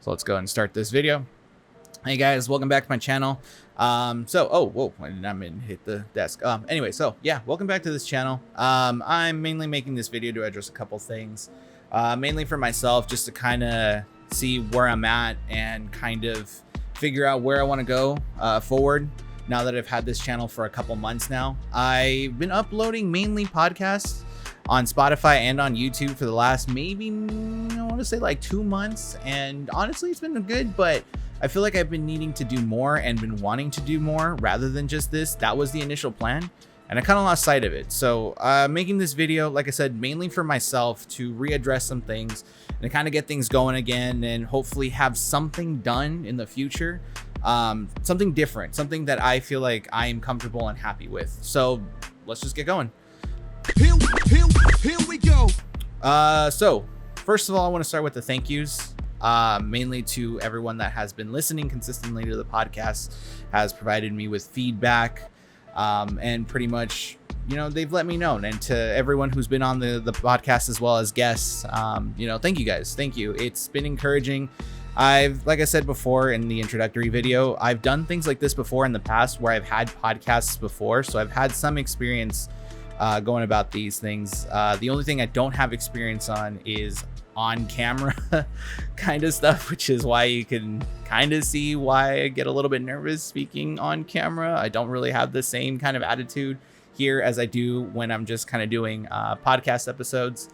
So let's go and start this video. Hey guys, welcome back to my channel. Whoa, I did not mean to hit the desk. Anyway, so yeah, welcome back to this channel. I'm mainly making this video to address a couple things, mainly for myself, just to kind of see where I'm at and kind of figure out where I want to go forward. Now that I've had this channel for a couple months now, I've been uploading mainly podcasts on Spotify and on YouTube for the last maybe, I want to say like 2 months. And honestly, it's been good, but I feel like I've been needing to do more and been wanting to do more rather than just this. That was the initial plan, and I kind of lost sight of it. So making this video, like I said, mainly for myself to readdress some things and to kind of get things going again and hopefully have something done in the future. Something different, something that I feel like I am comfortable and happy with. So let's just get going. Here we go. So first of all, I want to start with the thank yous, mainly to everyone that has been listening consistently to the podcast, has provided me with feedback, and pretty much, you know, they've let me know. And to everyone who's been on the podcast as well as guests, you know, thank you guys. Thank you. It's been encouraging. Like I said before in the introductory video, I've done things like this before in the past where I've had podcasts before. So I've had some experience going about these things. The only thing I don't have experience on is on camera kind of stuff, which is why you can kind of see why I get a little bit nervous speaking on camera. I don't really have the same kind of attitude here as I do when I'm just kind of doing podcast episodes.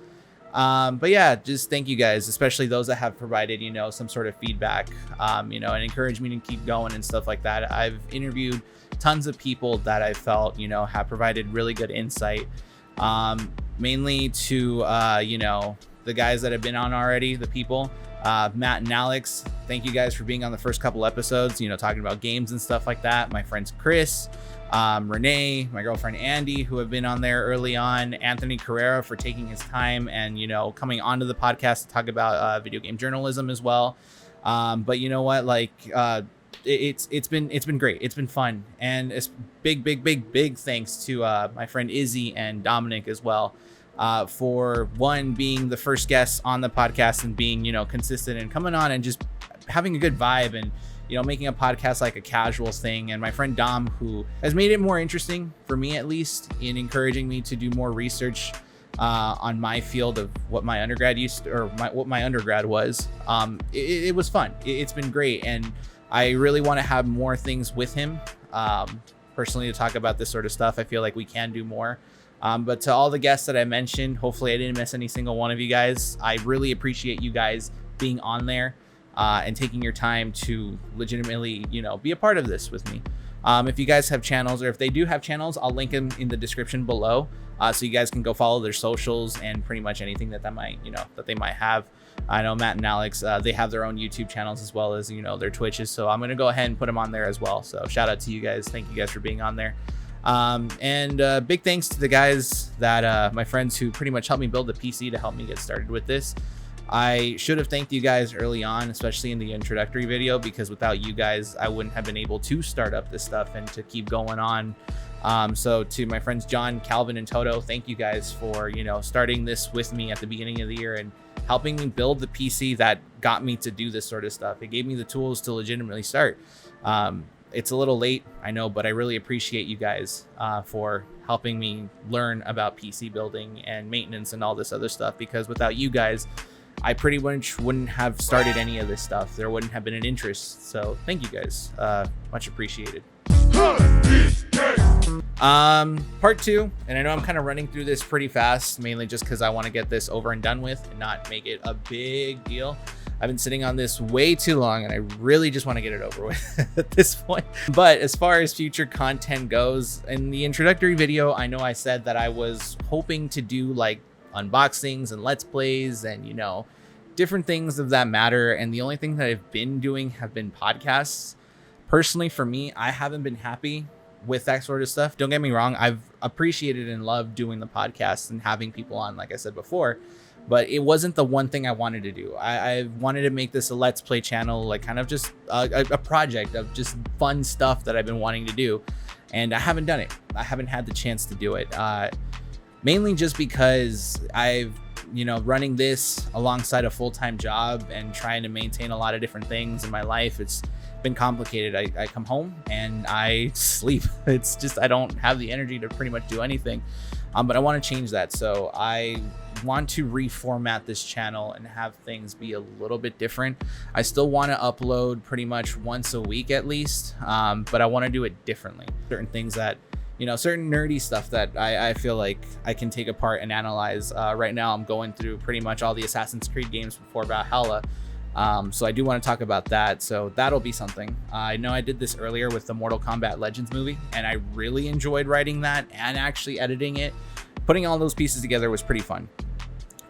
But yeah, just thank you guys, especially those that have provided, you know, some sort of feedback, you know, and encouraged me to keep going and stuff like that. I've interviewed tons of people that I felt, you know, have provided really good insight, mainly to, you know, the guys that have been on already, the people, Matt and Alex. Thank you guys for being on the first couple episodes, you know, talking about games and stuff like that. My friends Cris, Rene, my girlfriend Andie, who have been on there early on, Anthony Carrera for taking his time and, you know, coming onto the podcast to talk about video game journalism as well. But you know what, like, it's been great. It's been fun, and it's big thanks to my friend Izzy and Dominic as well, for one, being the first guest on the podcast and being, you know, consistent and coming on and just having a good vibe and, you know, making a podcast like a casual thing. And my friend Dom, who has made it more interesting for me, at least, in encouraging me to do more research on my field of what my undergrad what my undergrad was. It was fun. It's been great, and I really want to have more things with him personally to talk about this sort of stuff. I feel like we can do more. But to all the guests that I mentioned, hopefully I didn't miss any single one of you guys. I really appreciate you guys being on there and taking your time to legitimately, you know, be a part of this with me. If you guys have channels, or if they do have channels, I'll link them in the description below, so you guys can go follow their socials and pretty much anything that might, you know, that they might have. I know Matt and Alex, they have their own YouTube channels as well as, you know, their Twitches. So I'm going to go ahead and put them on there as well. So shout out to you guys. Thank you guys for being on there. And big thanks to the guys that, my friends who pretty much helped me build the PC to help me get started with this. I should have thanked you guys early on, especially in the introductory video, because without you guys, I wouldn't have been able to start up this stuff and to keep going on. So to my friends John, Calvin, and Toto, thank you guys for, you know, starting this with me at the beginning of the year and helping me build the PC that got me to do this sort of stuff. It gave me the tools to legitimately start. It's a little late, I know, but I really appreciate you guys for helping me learn about PC building and maintenance and all this other stuff, because without you guys, I pretty much wouldn't have started any of this stuff. There wouldn't have been an interest. So thank you guys. Much appreciated. Part 2, and I know I'm kind of running through this pretty fast, mainly just because I want to get this over and done with and not make it a big deal. I've been sitting on this way too long, and I really just want to get it over with at this point. But as far as future content goes, in the introductory video, I know I said that I was hoping to do like unboxings and let's plays and, you know, different things of that matter. And the only thing that I've been doing have been podcasts. Personally, for me, I haven't been happy with that sort of stuff. Don't get me wrong. I've appreciated and loved doing the podcast and having people on, like I said before, but it wasn't the one thing I wanted to do. I wanted to make this a let's play channel, like kind of just a project of just fun stuff that I've been wanting to do. And I haven't done it. I haven't had the chance to do it. Mainly just because I've you know, running this alongside a full-time job and trying to maintain a lot of different things in my life, it's been complicated. I come home and I sleep. It's just, I don't have the energy to pretty much do anything. But I want to change that. So I want to reformat this channel and have things be a little bit different. I still want to upload pretty much once a week at least, but I want to do it differently. Certain things that, you know, certain nerdy stuff that I feel like I can take apart and analyze. Right now I'm going through pretty much all the Assassin's Creed games before Valhalla. So I do want to talk about that. So that'll be something. I know I did this earlier with the Mortal Kombat Legends movie, and I really enjoyed writing that and actually editing it. Putting all those pieces together was pretty fun.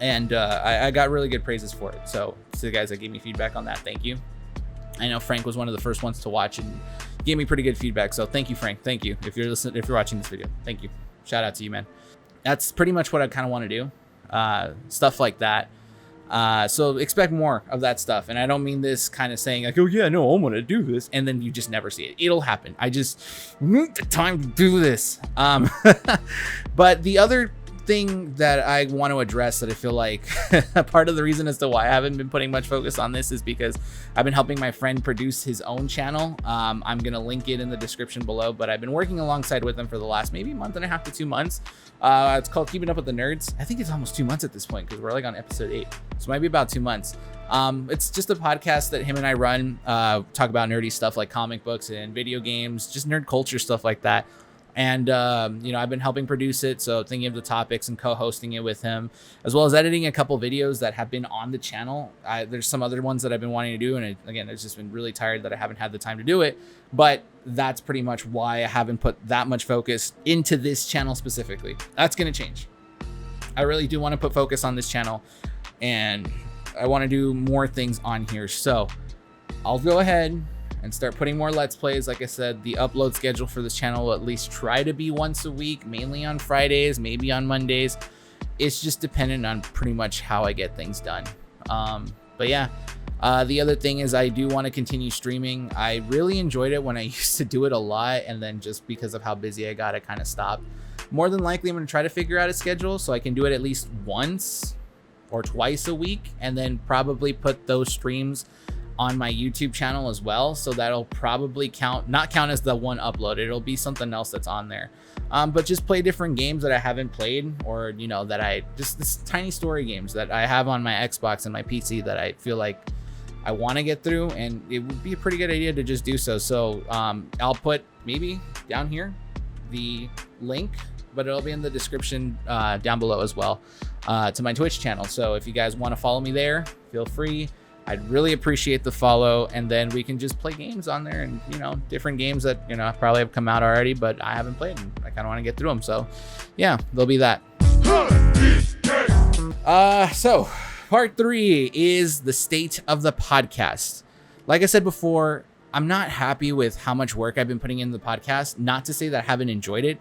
And I got really good praises for it. So to the guys that gave me feedback on that, thank you. I know Frank was one of the first ones to watch and gave me pretty good feedback. So thank you, Frank. Thank you. If you're listening, if you're watching this video, thank you. Shout out to you, man. That's pretty much what I kind of want to do. Stuff like that. So expect more of that stuff. And I don't mean this kind of saying like, oh yeah, no, I'm going to do this. And then you just never see it. It'll happen. I just need the time to do this. But the other thing that I want to address that I feel like part of the reason as to why I haven't been putting much focus on this is because I've been helping my friend produce his own channel. I'm going to link it in the description below, but I've been working alongside with him for the last maybe month and a half to 2 months. It's called Keeping Up with the Nerds. I think it's almost 2 months at this point because we're like on episode 8. So it might be about 2 months. It's just a podcast that him and I run, talk about nerdy stuff like comic books and video games, just nerd culture, stuff like that. And, you know, I've been helping produce it. So thinking of the topics and co-hosting it with him, as well as editing a couple videos that have been on the channel. There's some other ones that I've been wanting to do. And again, I've just been really tired that I haven't had the time to do it. But that's pretty much why I haven't put that much focus into this channel specifically. That's going to change. I really do want to put focus on this channel and I want to do more things on here. So I'll go ahead and start putting more Let's Plays. Like I said, the upload schedule for this channel will at least try to be once a week, mainly on Fridays, maybe on Mondays. It's just dependent on pretty much how I get things done. But yeah, the other thing is I do want to continue streaming. I really enjoyed it when I used to do it a lot, and then just because of how busy I got, I kind of stopped. More than likely, I'm going to try to figure out a schedule so I can do it at least once or twice a week, and then probably put those streams on my YouTube channel as well. So that'll probably not count as the one upload. It'll be something else that's on there. But just play different games that I haven't played, or, you know, that just this tiny story games that I have on my Xbox and my PC that I feel like I want to get through, and it would be a pretty good idea to just do so. So I'll put maybe down here the link, but it'll be in the description down below as well to my Twitch channel. So if you guys want to follow me there, feel free. I'd really appreciate the follow, and then we can just play games on there, and, you know, different games that, you know, probably have come out already, but I haven't played, and I kind of want to get through them. So yeah, there'll be that. So part 3 is the state of the podcast. Like I said before, I'm not happy with how much work I've been putting into the podcast. Not to say that I haven't enjoyed it.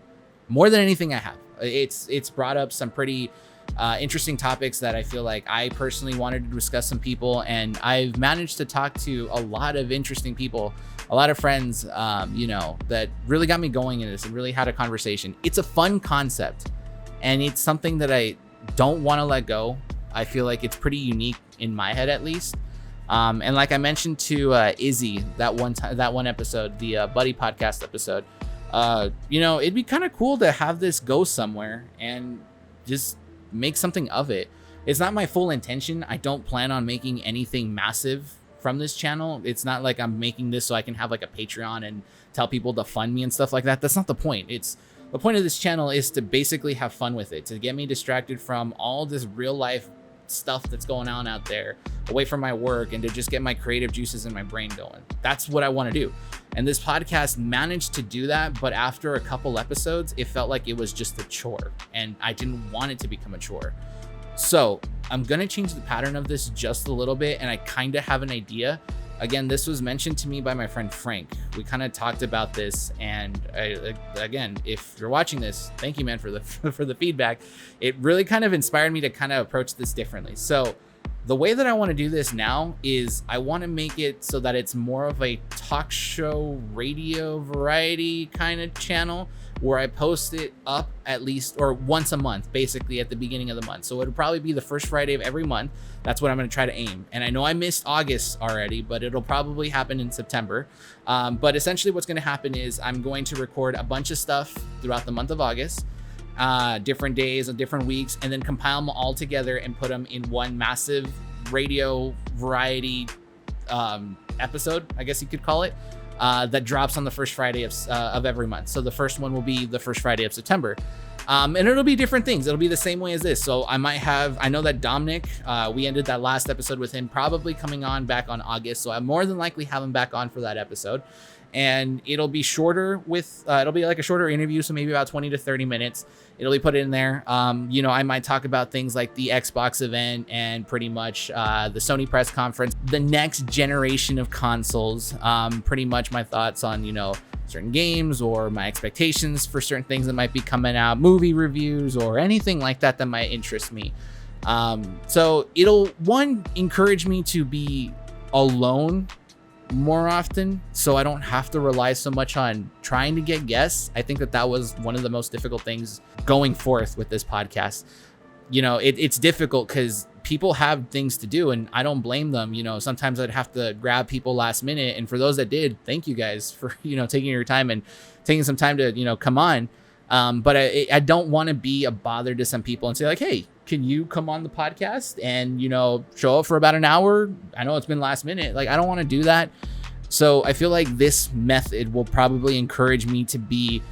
More than anything, I have. It's brought up some pretty interesting topics that I feel like I personally wanted to discuss some people, and I've managed to talk to a lot of interesting people, a lot of friends, you know, that really got me going in this and really had a conversation. It's a fun concept, and it's something that I don't want to let go. I feel like it's pretty unique in my head, at least. And like I mentioned to Izzy that one episode, the Buddy podcast episode, you know, it'd be kind of cool to have this go somewhere and just make something of it. It's not my full intention. I don't plan on making anything massive from this channel. It's not like I'm making this so I can have like a Patreon and tell people to fund me and stuff like that. That's not the point. The point of this channel is to basically have fun with it, to get me distracted from all this real life stuff that's going on out there, away from my work, and to just get my creative juices in my brain going. That's what I want to do. And this podcast managed to do that, but after a couple episodes, it felt like it was just a chore, and I didn't want it to become a chore. So I'm gonna change the pattern of this just a little bit, and I kind of have an idea. Again, this was mentioned to me by my friend Frank. We kind of talked about this, and again, if you're watching this, thank you, man, for the for the feedback. It really kind of inspired me to kind of approach this differently. So The way that I want to do this now is I want to make it so that it's more of a talk show, radio, variety kind of channel where I post it up at least or once a month, basically at the beginning of the month. So it'll probably be the first Friday of every month. That's what I'm going to try to aim. And I know I missed August already, but it'll probably happen in September. But essentially what's going to happen is I'm going to record a bunch of stuff throughout the month of August, different days and different weeks, and then compile them all together and put them in one massive radio variety episode, I guess you could call it, that drops on the first Friday of every month. So the first one will be the first Friday of September. And it'll be different things. It'll be the same way as this. So I know that Dominic, we ended that last episode with him probably coming on back on August. So I more than likely have him back on for that episode. And it'll be shorter it'll be like a shorter interview. So maybe about 20 to 30 minutes. It'll be put in there. I might talk about things like the Xbox event and pretty much the Sony press conference, the next generation of consoles, pretty much my thoughts on, certain games or my expectations for certain things that might be coming out, movie reviews or anything like that might interest me. So it'll encourage me to be alone more often, so I don't have to rely so much on trying to get guests. I think that was one of the most difficult things going forth with this podcast. It's difficult because people have things to do and I don't blame them. Sometimes I'd have to grab people last minute, and for those that did, thank you guys for taking your time and taking some time to come on. But I don't want to be a bother to some people and say like, hey, can you come on the podcast and, show up for about an hour? I know it's been last minute. Like, I don't want to do that. So I feel like this method will probably encourage me to be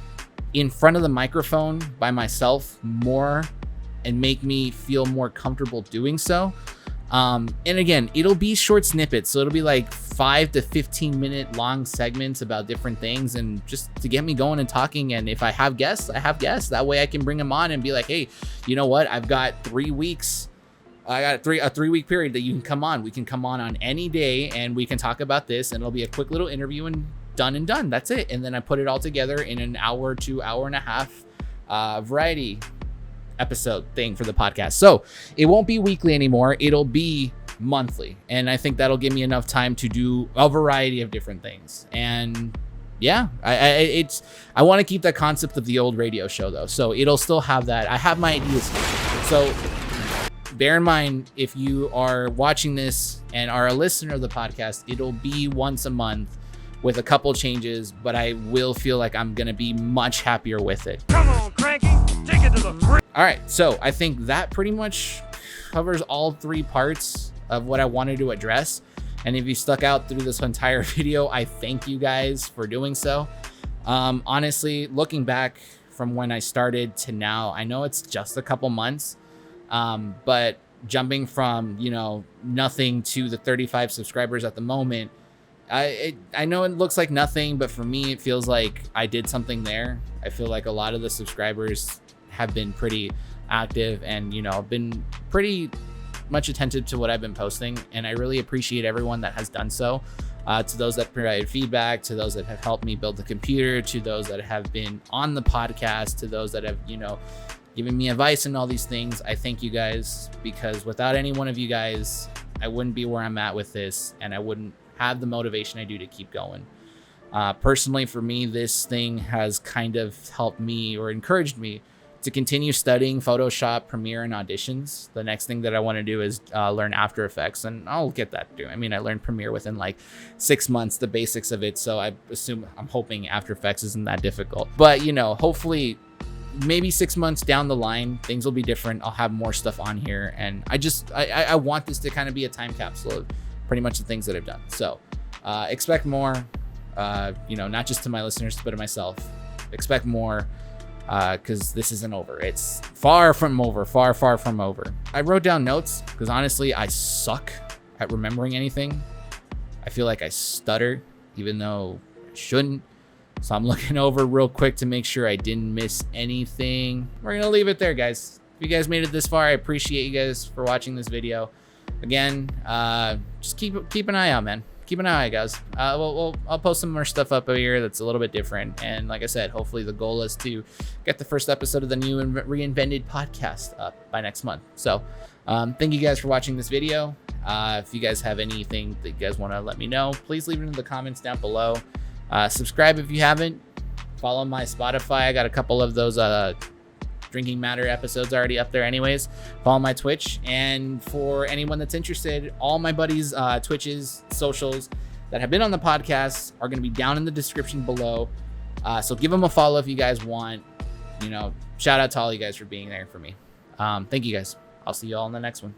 in front of the microphone by myself more and make me feel more comfortable doing so. And again, it'll be short snippets. So it'll be like 5 to 15 minute long segments about different things and just to get me going and talking. And if I have guests, I have guests. That way I can bring them on and be like, hey, you know what? I've got 3 weeks. I got a 3-week period that you can come on. We can come on any day and we can talk about this, and it'll be a quick little interview and done. That's it. And then I put it all together in an hour to hour and a half variety episode thing for the podcast. So it won't be weekly anymore. It'll be monthly. And I think that'll give me enough time to do a variety of different things. And yeah, I want to keep that concept of the old radio show though. So it'll still have that. I have my ideas. So bear in mind, if you are watching this and are a listener of the podcast, it'll be once a month with a couple changes, but I will feel like I'm going to be much happier with it. Come on, Cranky, take it to the front. All right, so I think that pretty much covers all 3 parts of what I wanted to address. And if you stuck out through this entire video, I thank you guys for doing so. Honestly, looking back from when I started to now, I know it's just a couple months, but jumping from, nothing to the 35 subscribers at the moment, I know it looks like nothing, but for me, it feels like I did something there. I feel like a lot of the subscribers have been pretty active and, been pretty much attentive to what I've been posting. And I really appreciate everyone that has done so. To those that provided feedback, to those that have helped me build the computer, to those that have been on the podcast, to those that have, given me advice and all these things. I thank you guys, because without any one of you guys, I wouldn't be where I'm at with this, and I wouldn't have the motivation I do to keep going. Personally, for me, this thing has kind of helped me or encouraged me to continue studying Photoshop, Premiere, and Auditions. The next thing that I want to do is learn After Effects, and I'll get that too. I mean, I learned Premiere within like 6 months, the basics of it, so I'm hoping After Effects isn't that difficult. But, hopefully maybe 6 months down the line, things will be different. I'll have more stuff on here, and I want this to kind of be a time capsule of pretty much the things that I've done. So expect more, not just to my listeners, but to myself. Expect more, because this isn't over. It's far from over. I wrote down notes because honestly, I suck at remembering anything. I feel like I stutter, even though I shouldn't. So I'm looking over real quick to make sure I didn't miss anything. We're going to leave it there, guys. If you guys made it this far, I appreciate you guys for watching this video. Again, just keep an eye out, man. Keep an eye out, guys. I'll post some more stuff up over here that's a little bit different. And like I said, hopefully the goal is to get the first episode of the new and reinvented podcast up by next month. So thank you guys for watching this video. If you guys have anything that you guys want to let me know, please leave it in the comments down below. Subscribe if you haven't. Follow my Spotify. I got a couple of those Drinking Matter episodes already up there anyways. Follow my Twitch. And for anyone that's interested, all my buddies' Twitches, socials that have been on the podcast are going to be down in the description below. So give them a follow if you guys want. You know, shout out to all you guys for being there for me. Thank you guys. I'll see you all in the next one.